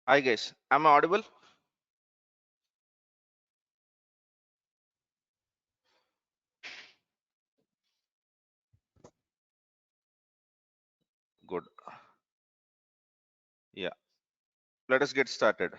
Hi guys, am I audible? Good. Yeah, let us get started.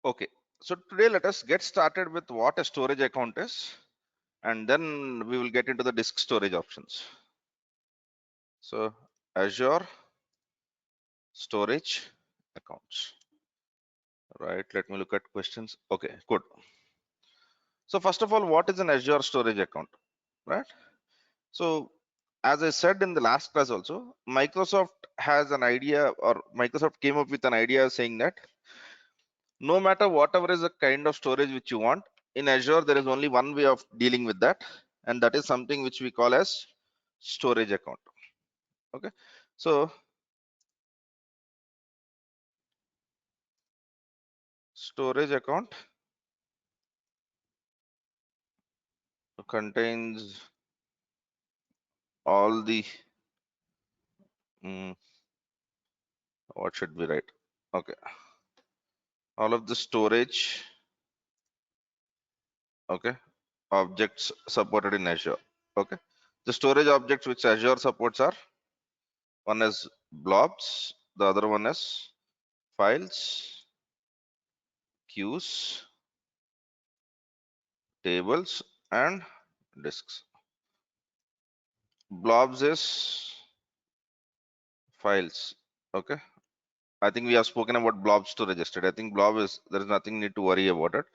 Okay, so today let us get started with what a storage account is, and then we will get into the disk storage options. So Azure storage accounts, right? Let me look at questions. Okay, good. So first of all, what is an Azure storage account, right? So as I said in the last class also, Microsoft has an idea, or Microsoft came up with an idea saying that no matter whatever is the kind of storage which you want in Azure, there is only one way of dealing with that, and that is something which we call as storage account. Okay, so storage account contains all the mm, what should be right? Okay, all of the storage, okay, objects supported in Azure. Okay, the storage objects which Azure supports are, one is blobs, the other one is files, queues, tables, and disks. Blobs is files. Okay, I think we have spoken about blobs to register. I think blob is, there is nothing need to worry about it.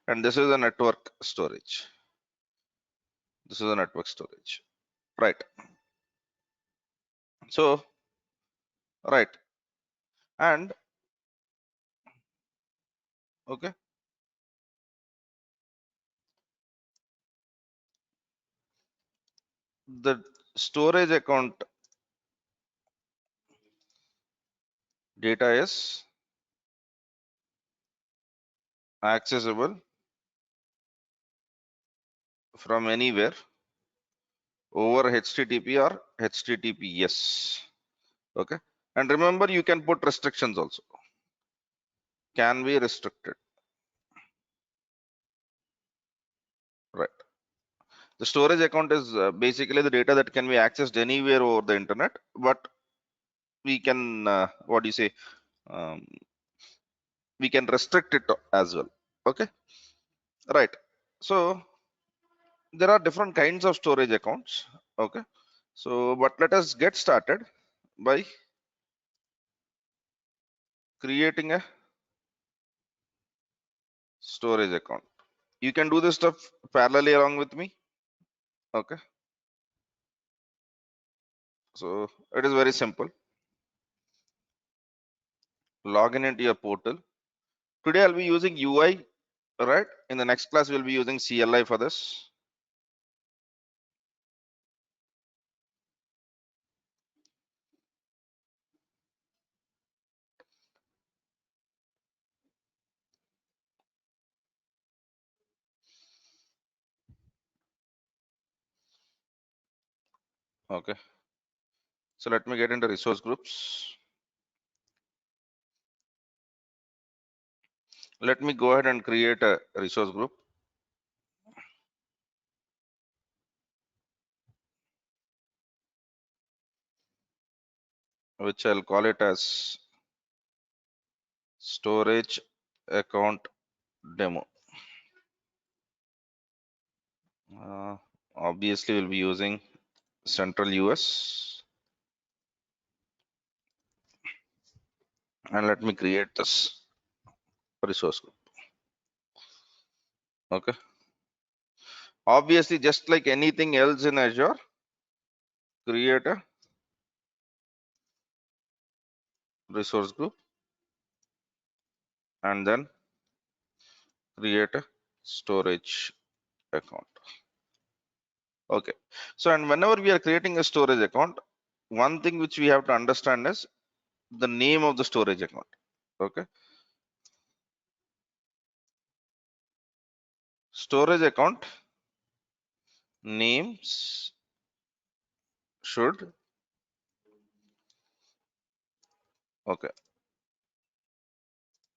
And this is a network storage. This is a network storage, right? So right, and okay, the storage account data is accessible from anywhere over HTTP or HTTPS. Okay, and remember, you can put restrictions also, can be restricted, right? The storage account is basically the data that can be accessed anywhere over the internet, but we can what do you say, um, we can restrict it as well. Okay, right. So there are different kinds of storage accounts. Okay, so but let us get started by creating a storage account. You can do this stuff parallelly along with me. Okay, so it is very simple. Log in into your portal. Today I'll be using UI, right? In the next class we'll be using CLI for this. Okay, so let me get into resource groups. Let me go ahead and create a resource group. Which I'll call it as storage account demo. Obviously we'll be using central US, and let me create this resource group. Okay, obviously just like anything else in Azure, create a resource group, and then create a storage account. Okay, so and whenever we are creating a storage account, one thing which we have to understand is the name of the storage account. Okay, storage account names should, okay,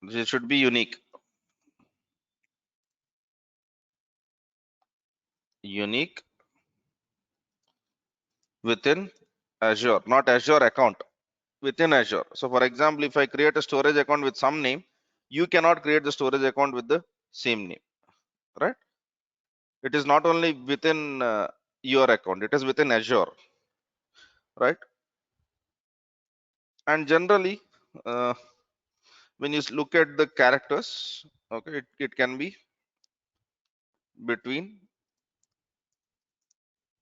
it should be unique within Azure, not Azure account, within Azure. So for example, if I create a storage account with some name, you cannot create the storage account with the same name, right? It is not only within your account, it is within Azure, right? And generally, uh, when you look at the characters, okay, it can be between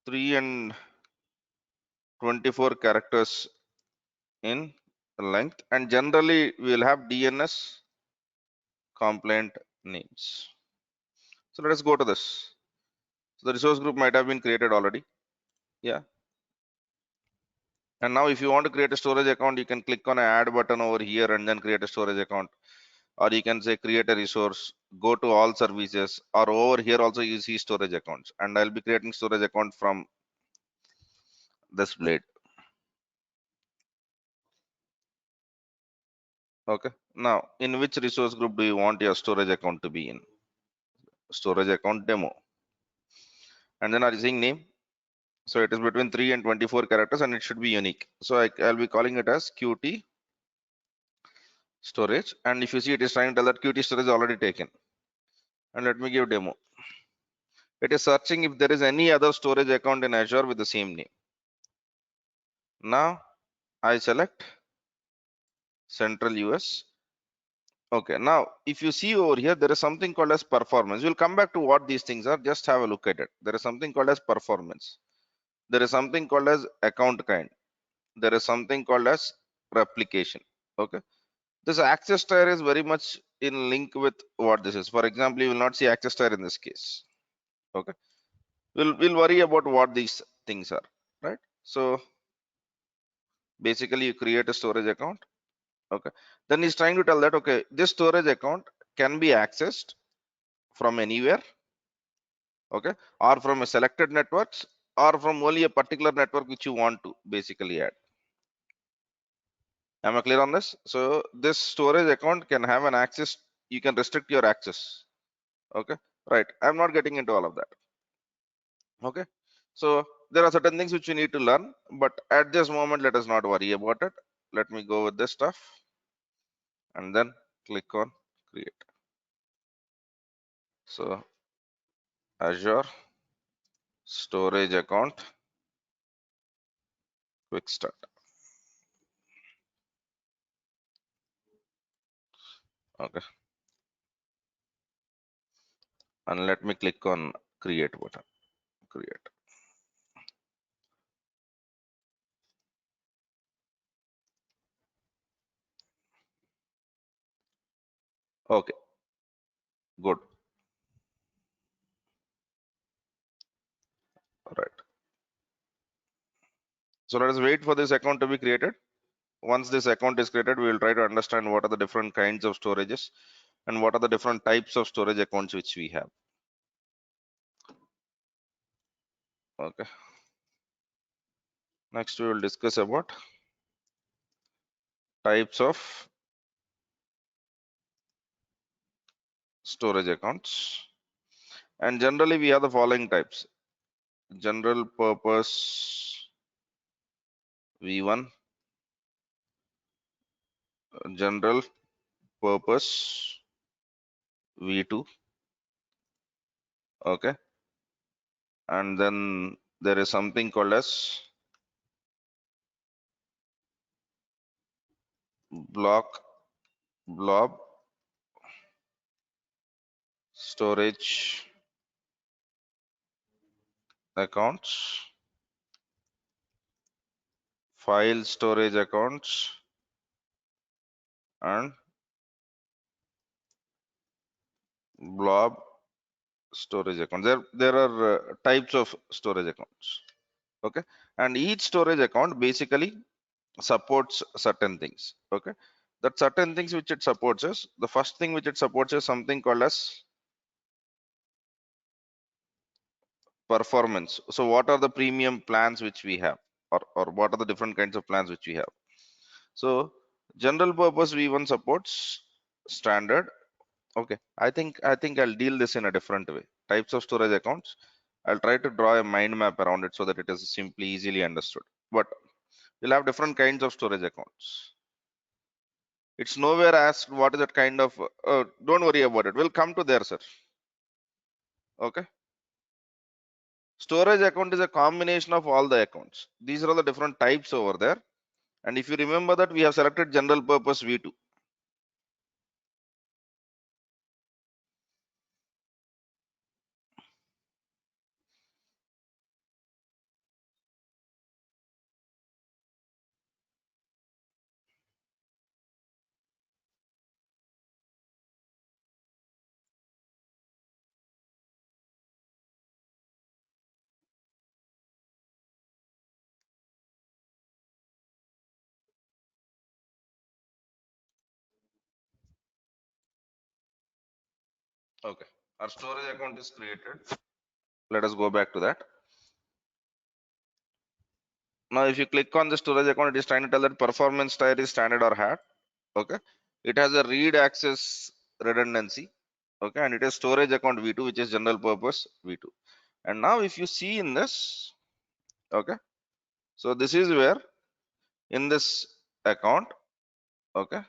3 and 24 characters in length, and generally we will have DNS compliant names. So let us go to this. So the resource group might have been created already. Yeah. And now if you want to create a storage account, you can click on an add button over here and then create a storage account. Or you can say create a resource, go to all services, or over here also you see storage accounts. And I'll be creating storage account from this blade. Okay. Now, in which resource group do you want your storage account to be in? Storage account demo. And then are you seeing name? So it is between 3 and 24 characters and it should be unique. So I'll be calling it as Qt storage. And if you see, it is trying to tell that Qt storage is already taken. And let me give demo. It is searching if there is any other storage account in Azure with the same name. Now I select Central US. Okay, now if you see over here, there is something called as performance. We'll come back to what these things are. Just have a look at it. There is something called as performance. There is something called as account kind. There is something called as replication. Okay, this access tier is very much in link with what this is. For example, you will not see access tier in this case. Okay, we'll worry about what these things are, right? So basically, you create a storage account. Okay, then he's trying to tell that okay, this storage account can be accessed from anywhere, okay, or from a selected networks, or from only a particular network which you want to basically add. Am I clear on this? So this storage account can have an access, you can restrict your access. Okay, right. I'm not getting into all of that. Okay, so there are certain things which you need to learn, but at this moment, let us not worry about it. Let me go with this stuff and then click on create. So Azure storage account, quick start. Okay, and let me click on create button. Create. Okay, good. All right. So let us wait for this account to be created. Once this account is created, we will try to understand what are the different kinds of storages and what are the different types of storage accounts which we have. Okay. Next, we will discuss about types of storage accounts. And generally, we have the following types: general purpose V1, general purpose V2. Okay. And then there is something called as blob storage accounts, file storage accounts, and blob storage account. There are types of storage accounts. Okay, and each storage account basically supports certain things. Okay, that certain things which it supports is, the first thing which it supports is something called as performance. So what are the premium plans which we have, or what are the different kinds of plans which we have? So general purpose V1 supports standard. Okay, I think I'll deal this in a different way. Types of storage accounts. I'll try to draw a mind map around it so that it is simply easily understood. But we'll have different kinds of storage accounts. It's nowhere asked what is that kind of. Don't worry about it. We'll come to there, sir. Okay. Storage account is a combination of all the accounts. These are all the different types over there. And if you remember that we have selected general purpose V2. Okay. Our storage account is created. Let us go back to that. Now, if you click on the storage account, it is trying to tell that performance tier is standard or hat. Okay. It has a read access redundancy. Okay. And it is storage account V2, which is general purpose V2. And now if you see in this, okay. So this is where in this account, okay,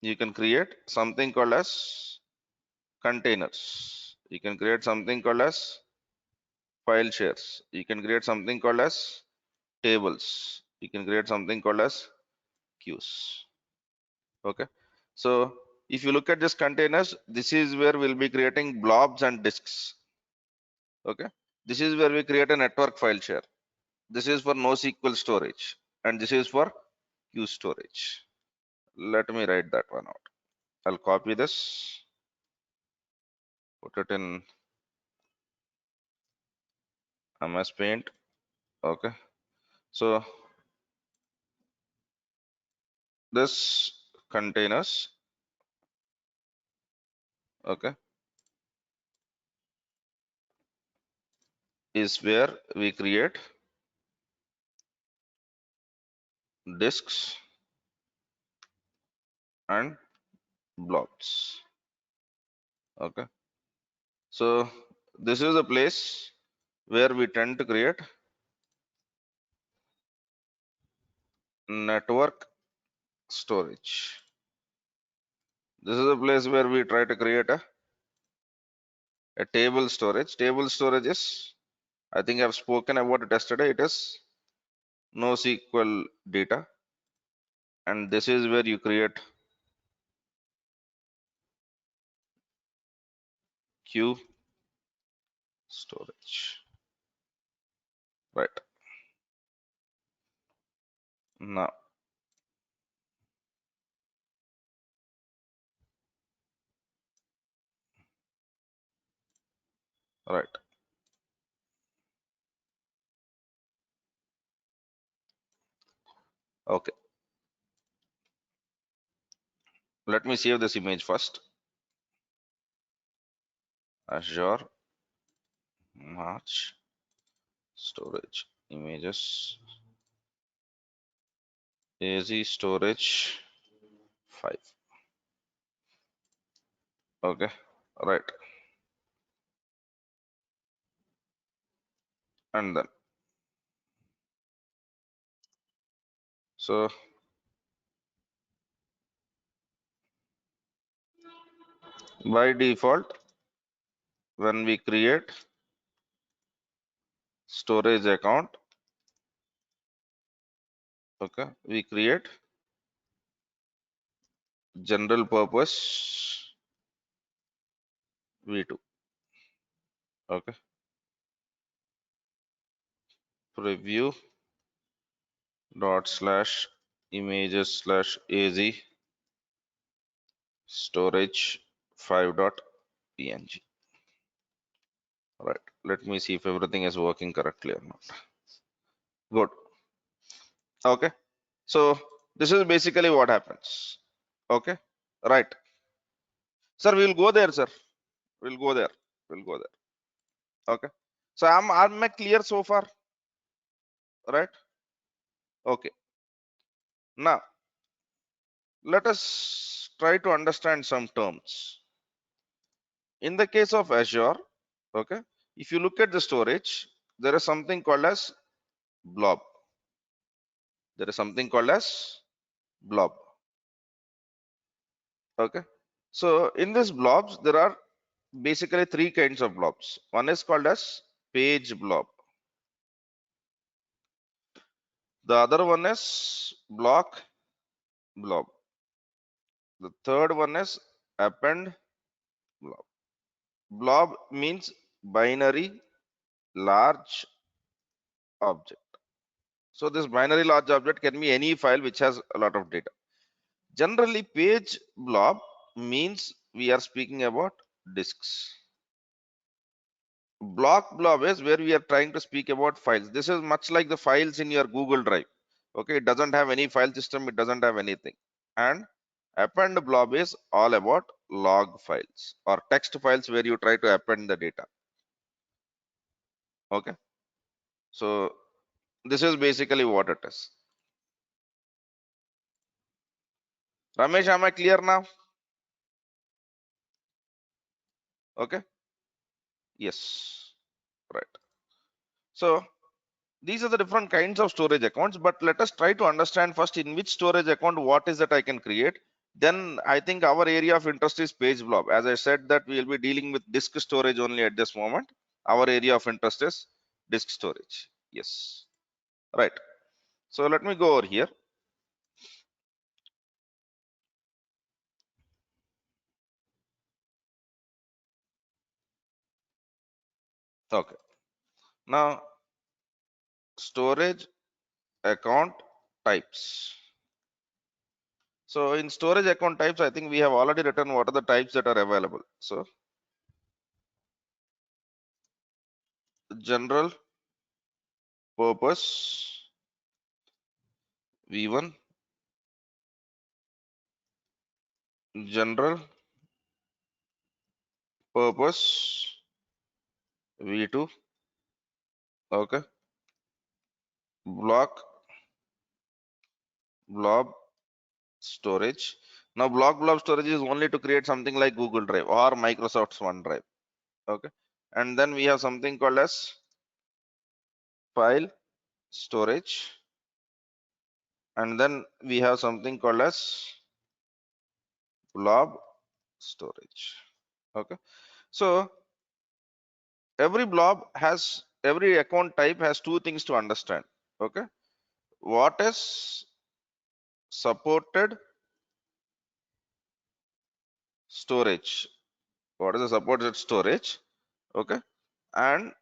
you can create something called as containers. You can create something called as file shares. You can create something called as tables. You can create something called as queues. Okay. So if you look at this containers, this is where we'll be creating blobs and disks. Okay. This is where we create a network file share. This is for NoSQL storage, and this is for queue storage. Let me write that one out. I'll copy this, put it in MS Paint. Okay. So this containers, okay, is where we create disks and blobs. Okay. So this is a place where we tend to create network storage. This is a place where we try to create a table storage. Table storage is, I think I've spoken about it yesterday. It is NoSQL data. And this is where you create queue storage. Right. Now, right. Okay. Let me save this image first. Azure March storage images AZ storage 5. Okay. Right. And then, so by default, when we create storage account, okay, we create general purpose V2. Okay. Preview dot slash images slash az storage 5 dot png. Right, let me see if everything is working correctly or not. Good. Okay, so this is basically what happens. Okay, right, sir, we'll go there, sir. We'll go there. We'll go there. Okay, so am I clear so far? Right. Okay, now let us try to understand some terms. In the case of Azure, okay, if you look at the storage, there is something called as blob. There is something called as blob. Okay, so in these blobs, there are basically three kinds of blobs. One is called as page blob. The other one is block blob. The third one is append blob. Blob means binary large object. So this binary large object can be any file which has a lot of data. Generally, page blob means we are speaking about disks. Block blob is where we are trying to speak about files. This is much like the files in your Google Drive. Okay, it doesn't have any file system, it doesn't have anything. And append blob is all about log files or text files where you try to append the data. Okay, so this is basically what it is. Ramesh, am I clear now? Okay, yes, right. So these are the different kinds of storage accounts, but let us try to understand first in which storage account what is that I can create. Then I think our area of interest is page blob. As I said that we will be dealing with disk storage only at this moment. Our area of interest is disk storage. Yes, right. So let me go over here. Okay, now storage account types. So in storage account types, I think we have already written what are the types that are available. So general purpose v1, general purpose v2, okay, blob storage. Now blob storage is only to create something like Google Drive or Microsoft's OneDrive. Okay, and then we have something called as file storage, and then we have something called as blob storage. Okay, so every account type has two things to understand. Okay, what is supported storage? What is the supported storage? Okay, and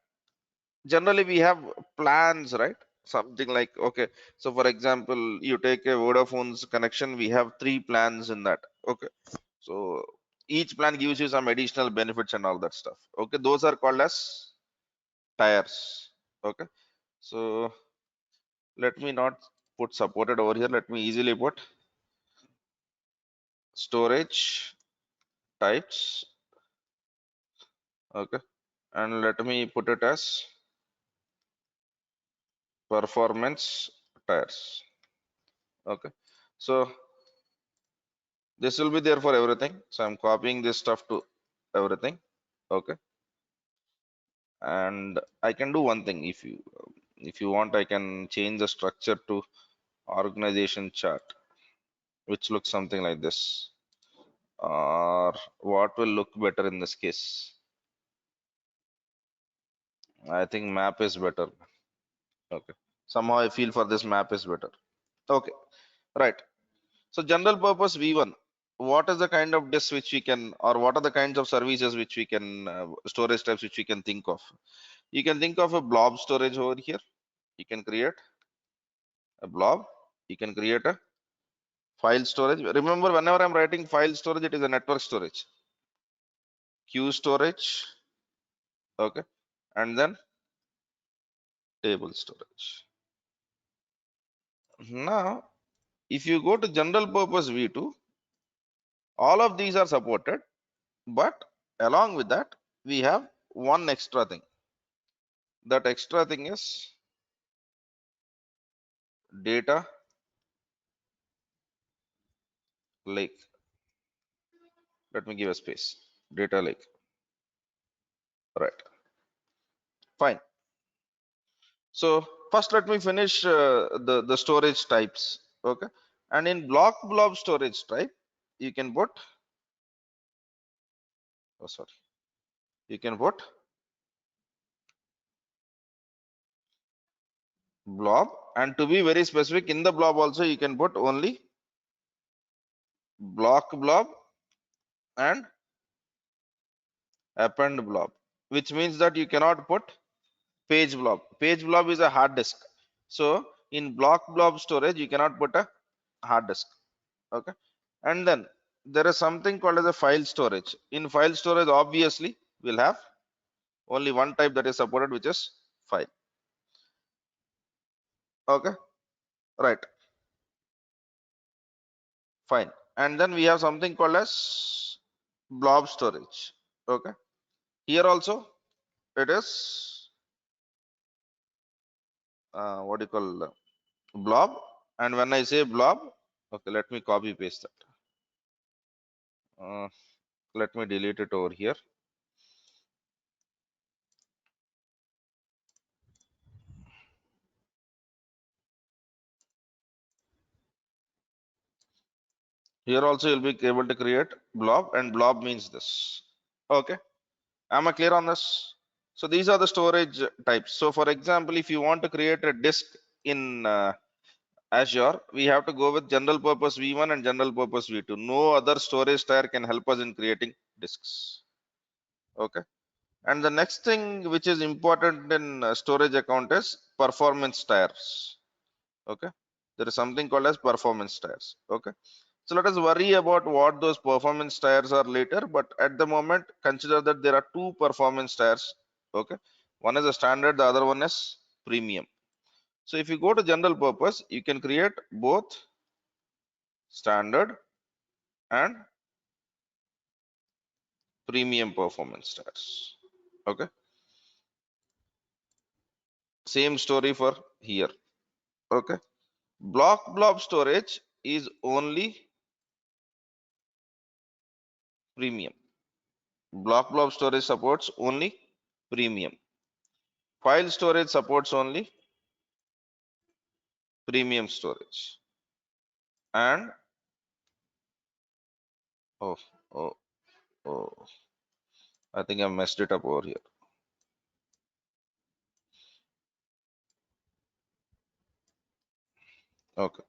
generally we have plans, right? Something like, okay, so for example, you take a Vodafone's connection, we have 3 plans in that. Okay, so each plan gives you some additional benefits and all that stuff. Okay, those are called as tiers. Okay, so let me not put supported over here, let me easily put storage types. Okay, and let me put it as performance tiers. Okay, so this will be there for everything, so I'm copying this stuff to everything. Okay, and I can do one thing, if you want, I can change the structure to organization chart, which looks something like this, or what will look better in this case? I think map is better. Okay, somehow I feel for this map is better. Okay, right. So general purpose v1, what is the kind of disk which we can, or what are the kinds of services which we can, storage types which we can think of? You can think of a blob storage over here. You can create, a blob. You can create a file storage. Remember, whenever I'm writing file storage, it is a network storage. Queue storage, okay, and then table storage. Now, if you go to general purpose V2, all of these are supported, but along with that, we have one extra thing. That extra thing is data lake. Let me give a space. Data lake. Right. Fine. So first, let me finish the storage types. Okay. And in blob storage type, you can put. Oh, sorry. You can put blob, and to be very specific, in the blob also you can put only blob and append blob, which means that you cannot put page blob. Page blob is a hard disk. So in blob storage, you cannot put a hard disk. Okay. And then there is something called as a file storage. In file storage, obviously, we'll have only one type that is supported, which is file. Okay. Right. Fine. And then we have something called as blob storage. Okay. Here also it is what do you call blob. And when I say blob, okay, let me copy paste that. Let me delete it over here. Here also you'll be able to create blob, and blob means this. Okay. Am I clear on this? So these are the storage types. So for example, if you want to create a disk in Azure, we have to go with general purpose V1 and general purpose V2. No other storage tier can help us in creating disks. Okay. And the next thing which is important in storage account is performance tiers. Okay. There is something called as performance tiers. Okay. So let us worry about what those performance tiers are later, but at the moment, consider that there are two performance tiers. Okay. One is a standard, the other one is premium. So if you go to general purpose, you can create both standard and premium performance tiers. Okay. Same story for here. Okay. Blob storage is only premium. Blob storage supports only premium. File storage supports only premium storage. And oh, oh, oh, I think I messed it up over here. Okay.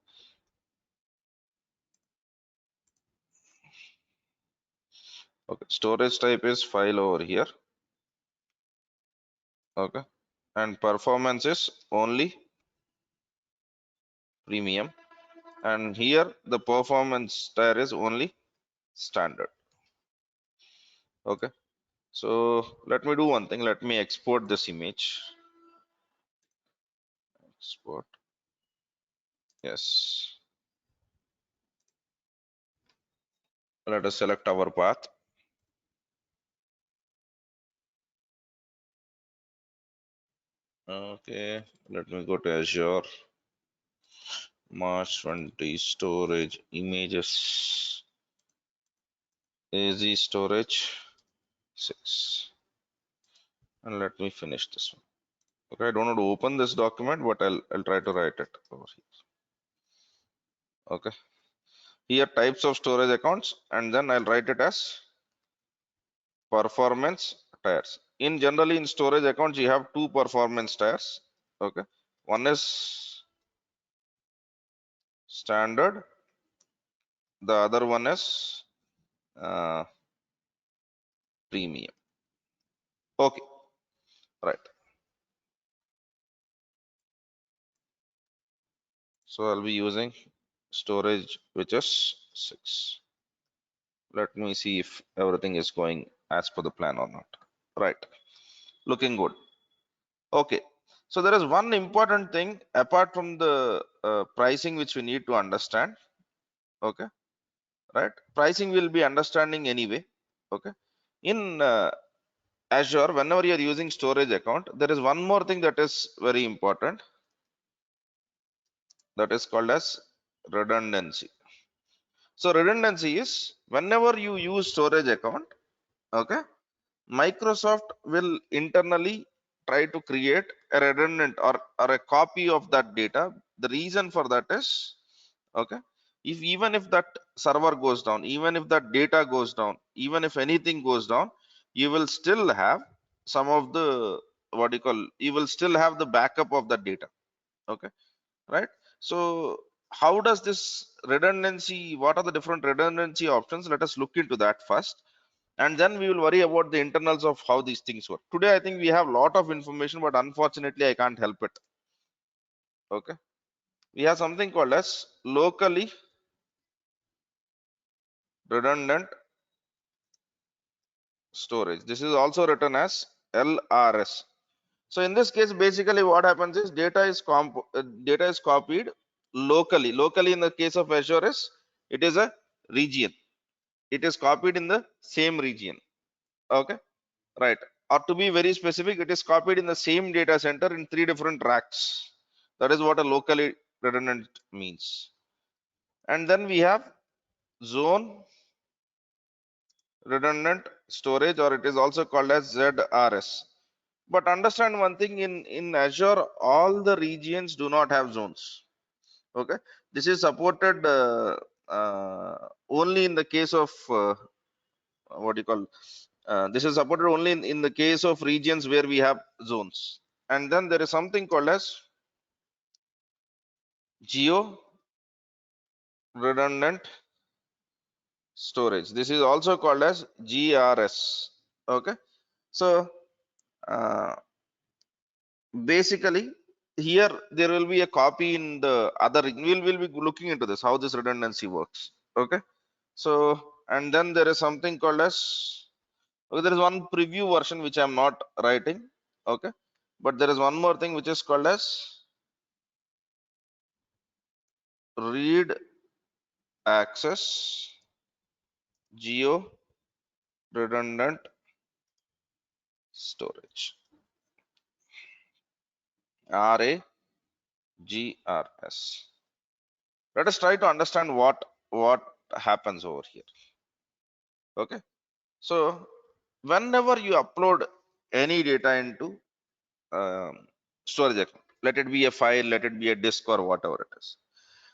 Okay. Storage type is file over here. Okay. And performance is only premium. And here the performance tier is only standard. Okay. So let me do one thing. Let me export this image. Export. Yes. Let us select our path. Okay. Let me go to Azure. March 20 storage images. AZ storage 6. And let me finish this one. Okay, I don't want to open this document, but I'll try to write it over here. Okay, here types of storage accounts, and then I'll write it as performance tiers. In generally in storage accounts, you have two performance tiers. Okay, one is standard, the other one is premium. Okay, right. So I'll be using storage which is 6. Let me see if everything is going as per the plan or not. Right, looking good. Okay, so there is one important thing apart from the pricing which we need to understand. Okay, right, pricing will be understanding anyway. Okay, in Azure, whenever you are using storage account, there is one more thing that is very important, that is called as redundancy. So redundancy is whenever you use storage account, okay, Microsoft will internally try to create a redundant or a copy of that data. The reason for that is, okay, if even if that server goes down, even if that data goes down, even if anything goes down, you will still have some of the, what you call, you will still have the backup of that data. Okay, right? So how does this redundancy, what are the different redundancy options? Let us look into that first, and then we will worry about the internals of how these things work. Today I think we have a lot of information, but unfortunately I can't help it. Okay, we have something called as locally redundant storage. This is also written as LRS. So in this case, basically what happens is data is copied locally. Locally in the case of Azure is, it is a region. It is copied in the same region. Okay, right. Or to be very specific, it is copied in the same data center in 3 different racks. That is what a locally redundant means. And then we have zone redundant storage, or it is also called as ZRS. But understand one thing, in Azure, all the regions do not have zones. Okay, this is supported only in the case of what you call, this is supported only in the case of regions where we have zones. And then there is something called as geo redundant storage. This is also called as GRS. Okay, so uh, basically here there will be a copy in the other, will be looking into this, how this redundancy works. Okay, so and then there is something called as, okay, there is one preview version which I'm not writing. Okay, but there is one more thing which is called as read access geo redundant storage, RAGRS. Let us try to understand what happens over here. Okay, so whenever you upload any data into um, storage account, let it be a file, let it be a disk, or whatever it is,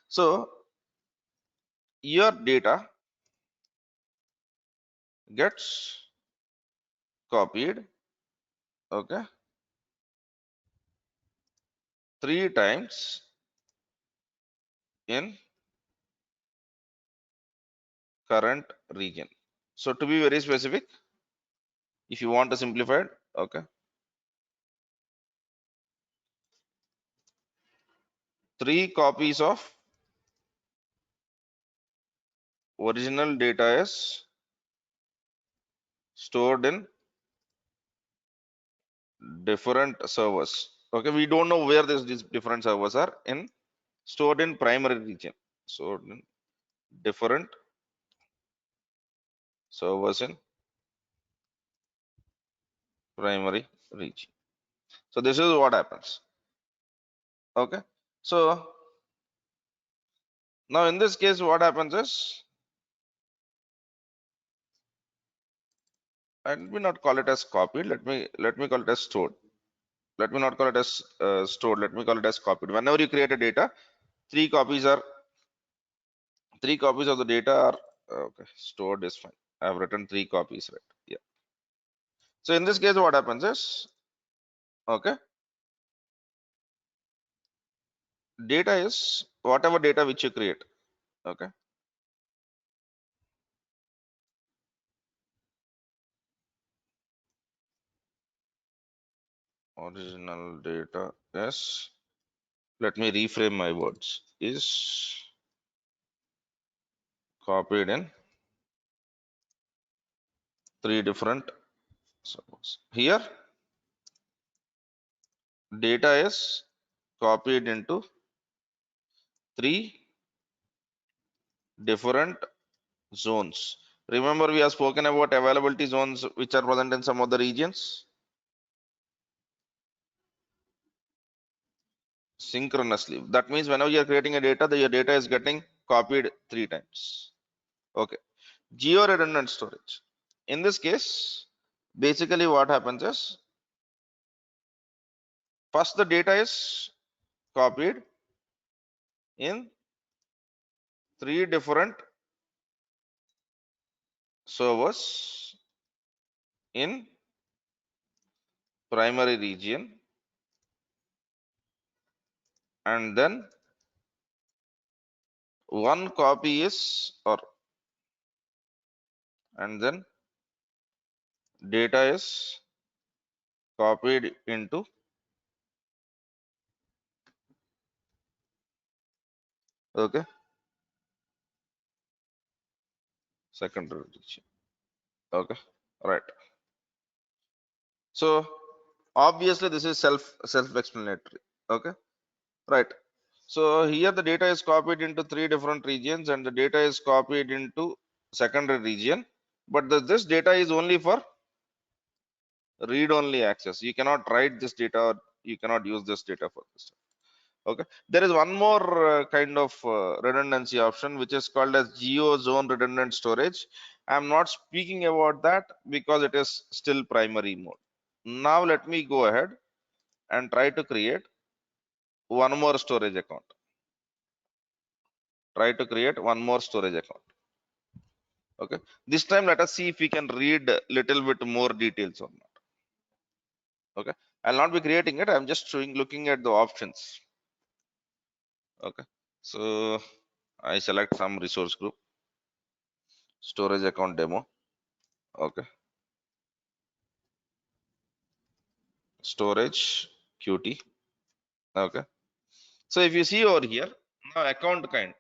so your data gets copied, okay, 3 times in current region. So to be very specific, if you want to simplify it, okay, 3 copies of original data is stored in different servers. Okay, we don't know where these different servers are in, stored in primary region, stored in different servers in primary region. So this is what happens. Okay, so now in this case what happens is, let me not call it as copied, let me call it as stored. Let me not call it as stored, let me call it as copied. Whenever you create a data, 3 copies are, 3 copies of the data are, okay, stored is fine. I have written 3 copies, right? Yeah. So in this case what happens is, okay, data is whatever data which you create. Okay, original data is let me reframe my words, is copied in three different servers. Here data is copied into three different zones. Remember, we have spoken about availability zones which are present in some of the regions synchronously. That means whenever you are creating a data, your data is getting copied three times. Okay. Geo redundant storage. In this case, basically what happens is first the data is copied in three different servers in primary region, and then one copy is or and then data is copied into okay secondary region. Okay, right. So obviously this is self-explanatory. Okay, right. So here the data is copied into three different regions and the data is copied into secondary region, but this data is only for read-only access. You cannot write this data or you cannot use this data for this. Okay, there is one more kind of redundancy option which is called as geo zone redundant storage. I'm not speaking about that because it is still primary mode. Now let me go ahead and try to create one more storage account. Try to create one more storage account. Okay, this time let us see if we can read a little bit more details or not. Okay, I'll not be creating it, I'm just showing looking at the options. Okay, so I select some resource group, storage account demo. Okay, storage qt. Okay, so if you see over here now account kind,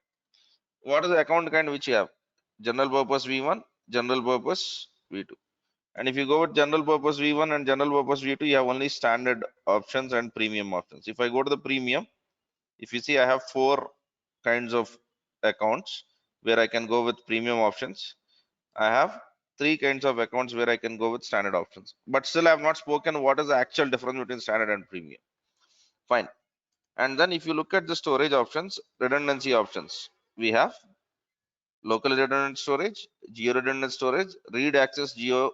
what is the account kind which you have? General purpose v1, general purpose v2. And if you go with general purpose v1 and general purpose v2, you have only standard options and premium options. If I go to the premium, if you see I have four kinds of accounts where I can go with premium options. I have three kinds of accounts where I can go with standard options, but still I have not spoken what is the actual difference between standard and premium. Fine. And then if you look at the storage options, redundancy options, we have local redundant storage, geo redundant storage, read access geo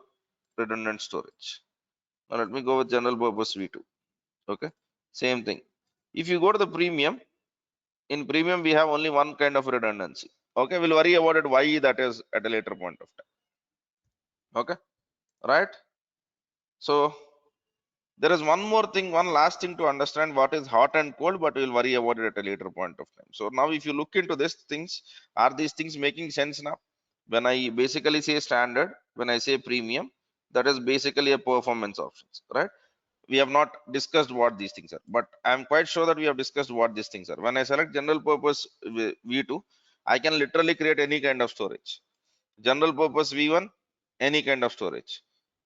redundant storage. Now let me go with general purpose v2. Okay, same thing. If you go to the premium, in premium we have only one kind of redundancy. Okay, we'll worry about it why that is at a later point of time. Okay, right. So there is one more thing, one last thing to understand what is hot and cold, but we'll worry about it at a later point of time. So now if you look into these things, are these things making sense now? When I basically say standard, when I say premium, that is basically a performance options, right? We have not discussed what these things are, but I'm quite sure that we have discussed what these things are. When I select general purpose v2, I can literally create any kind of storage. General purpose v1, any kind of storage.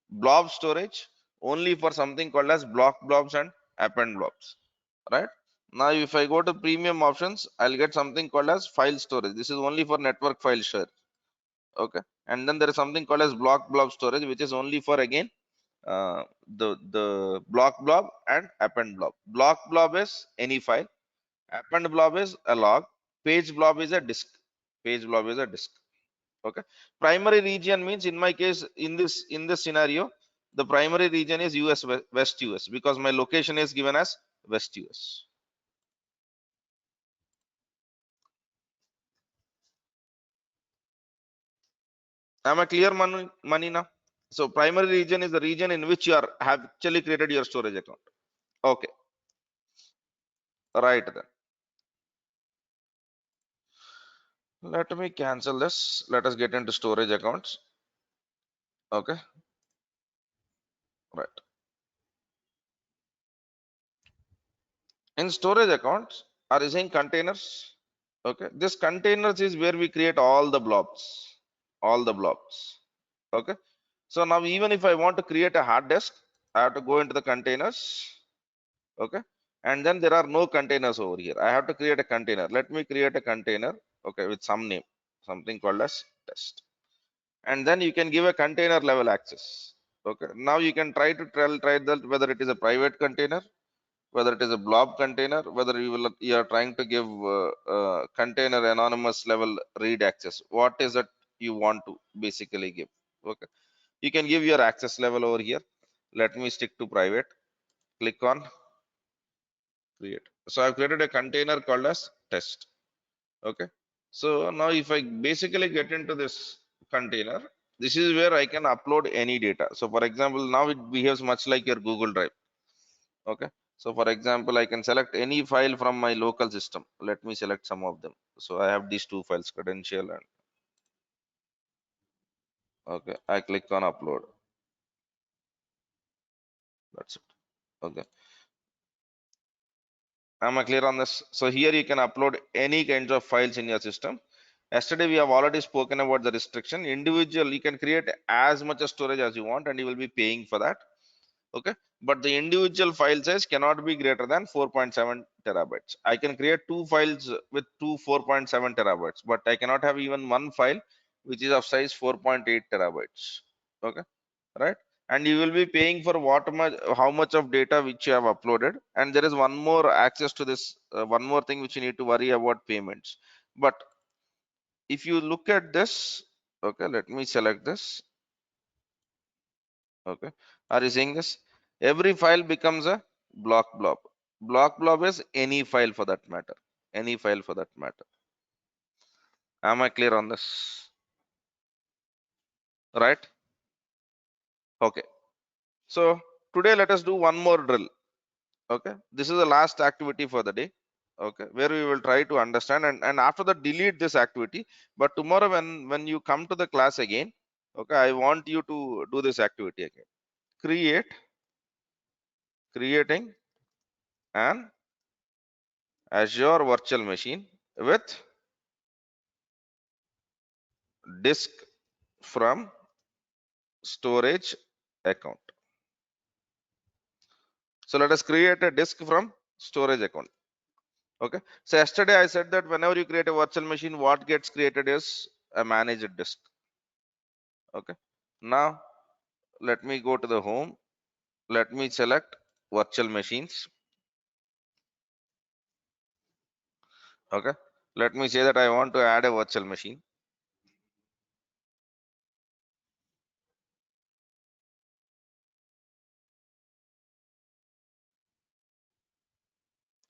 Blob storage only for something called as block blobs and append blobs, right? Now if I go to premium options, I'll get something called as file storage. This is only for network file share. Okay, and then there is something called as block blob storage, which is only for again the block blob and append blob. Block blob is any file, append blob is a log, page blob is a disk. Page blob is a disk. Okay, primary region means in my case, in this scenario, the primary region is US West US because my location is given as West US. Am I clear, money now? So primary region is the region in which you are have actually created your storage account. Okay, right then. Let me cancel this. Let us get into storage accounts. Okay, right. In storage accounts, Are you saying containers? Okay, this containers is where we create all the blobs, all the blobs. Okay, so now even if I want to create a hard disk, I have to go into the containers. Okay, and then there are no containers over here. I have to create a container. Let me create a container, okay, with some name, something called as test, and then you can give a container level access. Okay, now you can try to try that whether it is a private container, whether it is a blob container, whether you are trying to give container anonymous level read access. What is it you want to basically give? Okay, you can give your access level over here. Let me stick to private. Click on create. So I've created a container called as test. Okay, so now if I basically get into this container, this is where I can upload any data. So for example, now it behaves much like your Google Drive. Okay, so for example, I can select any file from my local system. Let me select some of them. So I have these two files, credential and okay, I click on upload. That's it. Okay, am I clear on this? So here you can upload any kinds of files in your system. Yesterday we have already spoken about the restriction. Individual, you can create as much of storage as you want and you will be paying for that. Okay, but the individual file size cannot be greater than 4.7 terabytes. I can create two files with 4.7 terabytes, but I cannot have even one file which is of size 4.8 terabytes. Okay, right? And you will be paying for what much, how much of data which you have uploaded. And there is one more access to this, one more thing which you need to worry about payments. But if you look at this, okay, let me select this. Okay, are you seeing this? Every file becomes a blob. Blob is any file for that matter. Any file for that matter. Am I clear on this? Right? Okay. So today let us do one more drill. Okay. This is the last activity for the day. Okay, where we will try to understand and after that delete this activity. But tomorrow when you come to the class again, okay, I want you to do this activity again. Creating an Azure virtual machine with disk from storage account. So let us create a disk from storage account. Okay, so yesterday I said that whenever you create a virtual machine, what gets created is a managed disk. Okay, now let me go to the home. Let me select virtual machines. Okay, let me say that I want to add a virtual machine.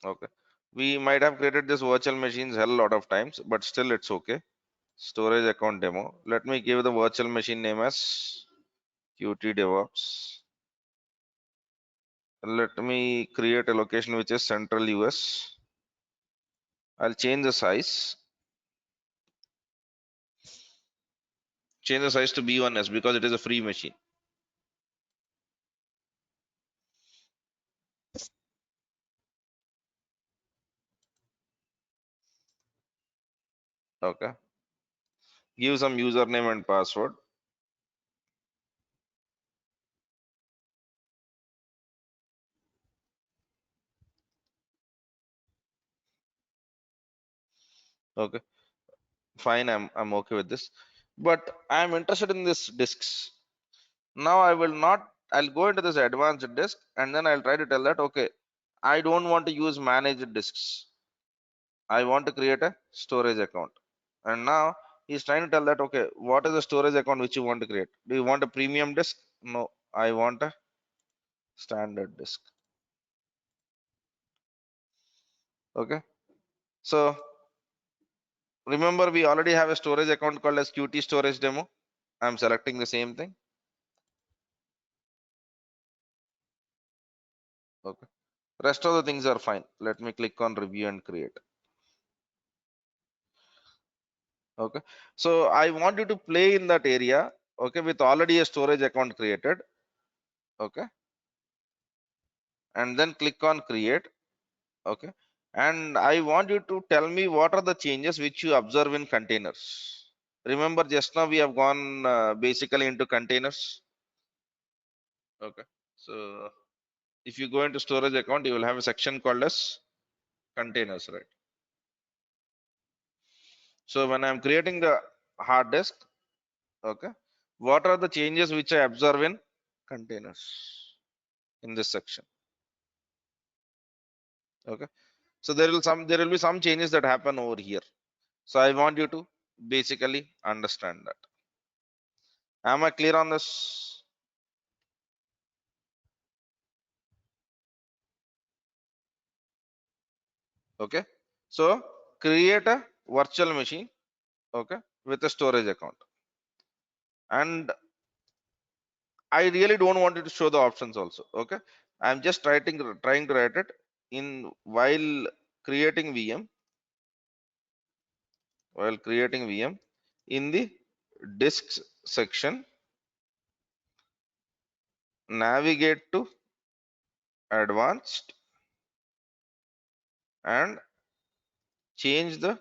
Okay, we might have created this virtual machines hell lot of times, but still it's okay. Storage account demo. Let me give the virtual machine name as Qt DevOps. Let me create a location which is central US. I'll change the size. Change the size to B1S because it is a free machine. Okay. Give some username and password. Okay. Fine. I'm okay with this. But I'm interested in this disks. Now I'll go into this advanced disk and then I'll try to tell that okay, I don't want to use managed disks. I want to create a storage account. And now he's trying to tell that okay, what is the storage account which you want to create? Do you want a premium disk? No, I want a standard disk. Okay. So remember we already have a storage account called as Qt storage demo. I'm selecting the same thing. Okay. Rest of the things are fine. Let me click on review and create. Okay, so I want you to play in that area, okay, with already a storage account created. Okay, and then click on create. Okay, and I want you to tell me what are the changes which you observe in containers. Remember, just now we have gone basically into containers. Okay, so if you go into storage account, you will have a section called as containers, right? So when I'm creating the hard disk, okay, what are the changes which I observe in containers in this section? Okay, so there will be some changes that happen over here. So I want you to basically understand that. Am I clear on this? Okay, so create a virtual machine, okay, with a storage account, and I really don't want you to show the options also. Okay, I'm just trying to write it in while creating VM, in the disks section, navigate to advanced and change the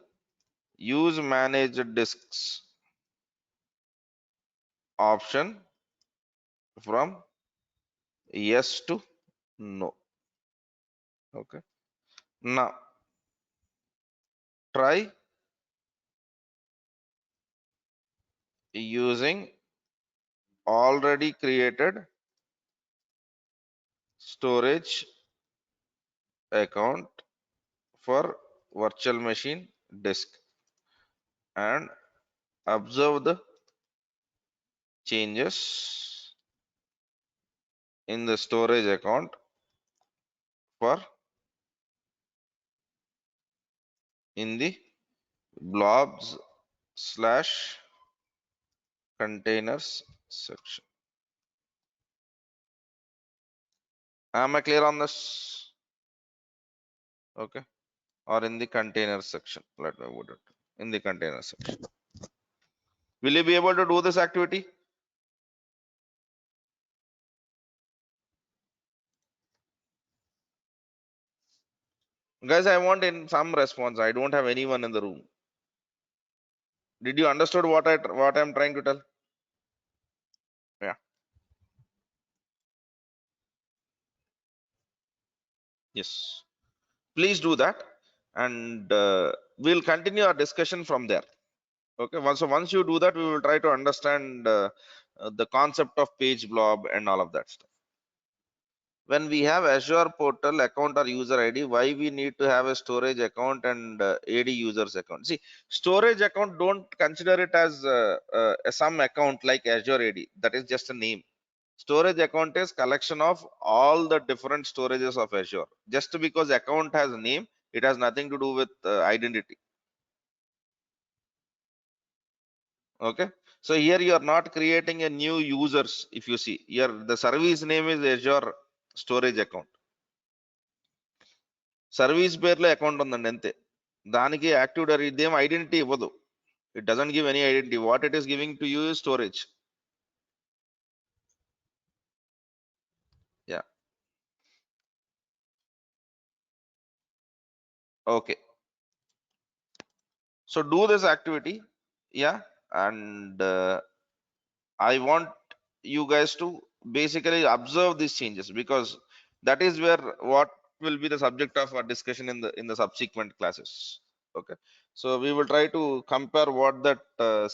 use managed disks option from yes to no. Okay, now try using already created storage account for virtual machine disk and observe the changes in the storage account for in the blobs slash containers section. Am I clear on this? Okay, or in the container section. Let me put it in the container section. Will you be able to do this activity? Guys, I want in some response. I don't have anyone in the room. Did you understood what I'm trying to tell? Yeah. Yes. Please do that, and we'll continue our discussion from there. Okay. Once you do that, we will try to understand the concept of page blob and all of that stuff. When we have Azure portal account or user ID, why we need to have a storage account and AD users account? See, storage account, don't consider it as some account like Azure AD. That is just a name. Storage account is collection of all the different storages of Azure. Just because account has a name, it has nothing to do with identity. Okay, so here you are not creating a new users. If you see here, the service name is Azure storage account. Service పేర్లో account ఉందండి అంతే. దానికి active directory ఇదేం identity ఇవ్వదు. It doesn't give any identity. What it is giving to you is storage. Yeah, okay. So do this activity, yeah, and I want you guys to basically observe these changes, because that is where what will be the subject of our discussion in the subsequent classes. Okay, so we will try to compare what that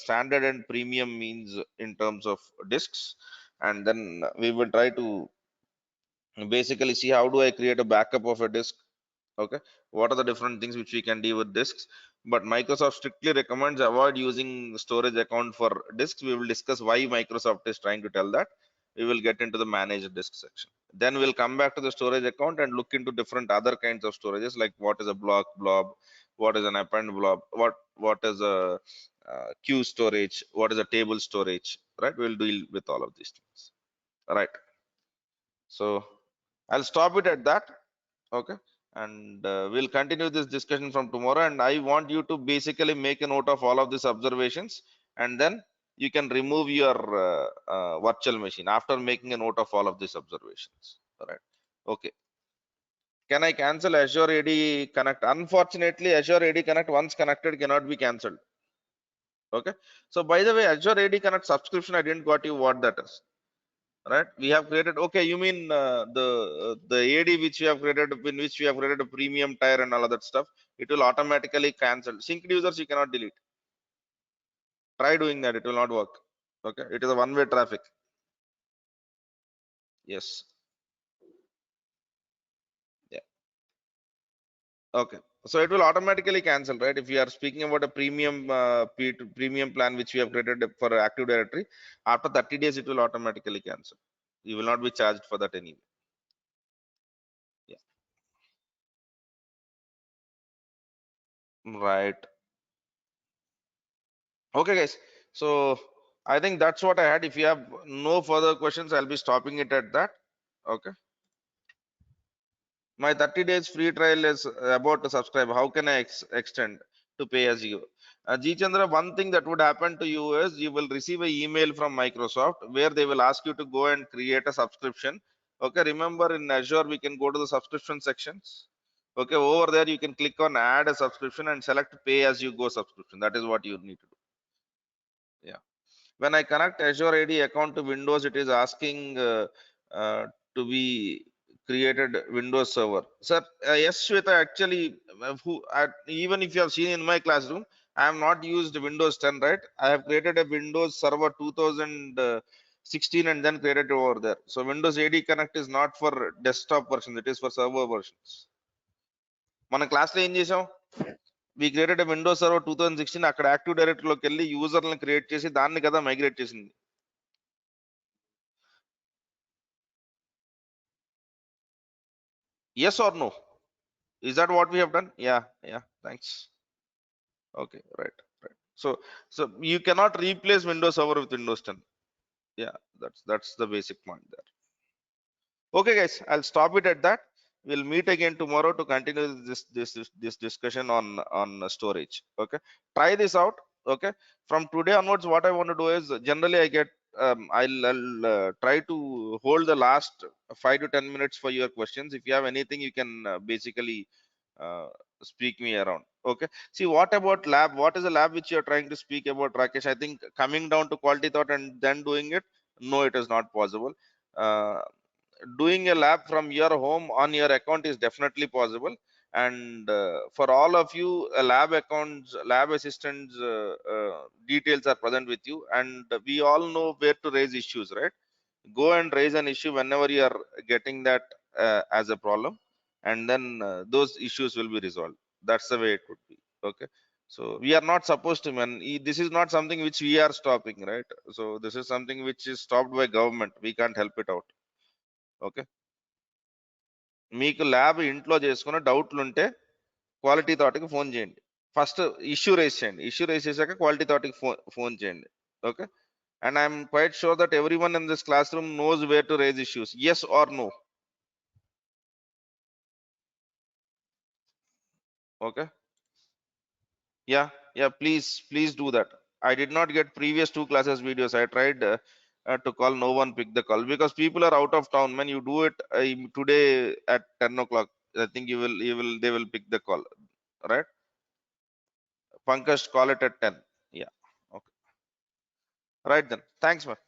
standard and premium means in terms of disks, and then we will try to basically see how do I create a backup of a disk. Okay, what are the different things which we can do with disks, but Microsoft strictly recommends avoid using storage account for disks. We will discuss why Microsoft is trying to tell that. We will get into the managed disk section, then we'll come back to the storage account and look into different other kinds of storages, like what is a blob, what is an append blob, what is a queue storage, what is a table storage, right? We'll deal with all of these things, right? So I'll stop it at that. Okay, and we'll continue this discussion from tomorrow, and I want you to basically make a note of all of these observations, and then you can remove your virtual machine after making a note of all of these observations. All right, okay. Can I cancel Azure AD Connect? Unfortunately, Azure AD Connect once connected cannot be cancelled. Okay. So by the way, Azure AD Connect subscription, I didn't got you what that is. Right? We have created. Okay, you mean the AD which we have created, in which we have created a premium tier and all of that stuff. It will automatically cancel. Synced users you cannot delete. Try doing that. It will not work. Okay. It is a one-way traffic. Yes. Yeah. Okay. So it will automatically cancel, right? If you are speaking about a premium premium plan which we have created for Active Directory, after 30 days it will automatically cancel. You will not be charged for that anyway. Yeah. Right. Okay, guys. So I think that's what I had. If you have no further questions, I'll be stopping it at that. Okay. My 30 days free trial is about to subscribe. How can I extend to pay as you? G Chandra, one thing that would happen to you is you will receive an email from Microsoft where they will ask you to go and create a subscription. Okay, remember in Azure, we can go to the subscription sections. Okay, over there, you can click on add a subscription and select pay as you go subscription. That is what you need to do. Yeah. When I connect Azure AD account to Windows, it is asking uh, to be created Windows server. Sir, yes, Shweta, actually, even if you have seen in my classroom, I have not used Windows 10, right? I have created a Windows Server 2016 and then created it over there. So Windows AD Connect is not for desktop version, it is for server versions. మన class లో ఏం చేసాం we created a Windows Server 2016 అక్కడ active directory లోకి వెళ్ళి యూజర్లను create చేసి దాన్ని కదా మైగ్రేట్ చేసింది. Yes or no? Is that what we have done? Yeah, yeah. Thanks. Okay, right, right. So you cannot replace Windows Server with Windows 10. Yeah, that's the basic point there. Okay, guys, I'll stop it at that. We'll meet again tomorrow to continue this discussion on storage. Okay, try this out. Okay, from today onwards, what I want to do is generally I get I'll try to hold the last 5 to 10 minutes for your questions. If you have anything, you can basically uh, speak me around. Okay, see, what about lab? What is the lab which you're trying to speak about, Rakesh? I think coming down to quality thought and then doing it, no, it is not possible. uh, Doing a lab from your home on your account is definitely possible, and for all of you, lab accounts, lab assistants details are present with you, and we all know where to raise issues, right? Go and raise an issue whenever you are getting that as a problem, and then those issues will be resolved. That's the way it would be. Okay, so we are not supposed to, man, this is not something which we are stopping, right? So this is something which is stopped by government. We can't help it out. Okay, మీకు lab ఇంట్లో చేసుకున్న డౌట్లు ఉంటే quality థాట్కి phone చేయండి. First issue raise చేయండి. Issue raise చేశాక quality థాట్కి ఫోన్ చేయండి. Okay, and I'm quite sure that everyone in this classroom knows where to raise issues. Yes or no? Okay, yeah, yeah, please do that. I did not get previous 2 classes videos. I tried to call, no one picked the call because people are out of town. When you do it today at 10 o'clock, I think they will pick the call, right? Pankaj, call it at 10. Yeah. Okay. Right then. Thanks, man.